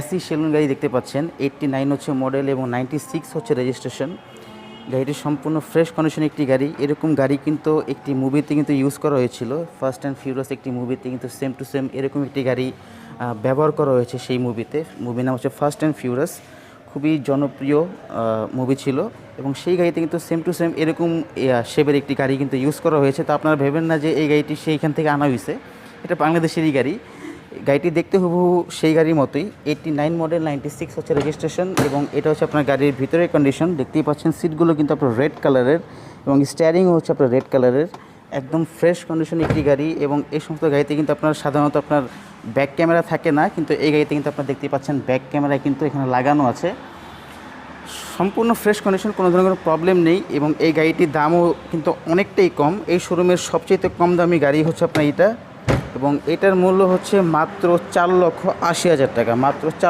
AC salon গাড়ি দেখতে পাচ্ছেন। 89 হচ্ছে মডেল এবং 96 হচ্ছে রেজিস্ট্রেশন। গাড়িটি সম্পূর্ণ ফ্রেশ কন্ডিশন একটি গাড়ি। এরকম গাড়ি কিন্তু একটি মুভিতে কিন্তু ইউজ করা হয়েছিল, ফার্স্ট অ্যান্ড ফিউরিয়াস একটি মুভিতে কিন্তু সেম টু সেম এরকম একটি গাড়ি ব্যবহার করা হয়েছে সেই মুভিতে। মুভির নাম হচ্ছে ফার্স্ট অ্যান্ড ফিউরিয়াস, খুবই জনপ্রিয় মুভি ছিল এবং সেই গাড়িতে কিন্তু সেম টু সেম এরকম শেপের একটি গাড়ি কিন্তু ইউজ করা হয়েছে। তো আপনারা ভেবেন না যে এই গাড়িটি সেইখান থেকে আনা হয়েছে, এটা বাংলাদেশেরই গাড়ি। গাড়িটি দেখতে হুবহু সেই গাড়ির মতোই। 89 মডেল, 96 হচ্ছে রেজিস্ট্রেশন এবং এটা হচ্ছে আপনার গাড়ির ভিতরের কন্ডিশন। দেখতেই পাচ্ছেন সিটগুলো কিন্তু আপনার রেড কালারের এবং স্টিয়ারিংও হচ্ছে আপনার রেড কালারের। একদম ফ্রেশ কন্ডিশন একটি গাড়ি এবং এই সমস্ত গাড়িতে কিন্তু আপনার সাধারণত আপনার ব্যাক ক্যামেরা থাকে না, কিন্তু এই গাড়িতে কিন্তু আপনারা দেখতেই পাচ্ছেন ব্যাক ক্যামেরা কিন্তু এখানে লাগানো আছে। সম্পূর্ণ ফ্রেশ কন্ডিশন, কোনো ধরনের কোনো প্রবলেম নেই এবং এই গাড়িটির দামও কিন্তু অনেকটাই কম। এই শোরুমের সবচেয়ে কম দামি গাড়ি হচ্ছে আপনার এটা এবং এটার মূল্য হচ্ছে মাত্র 4,80,000 টাকা, মাত্র 4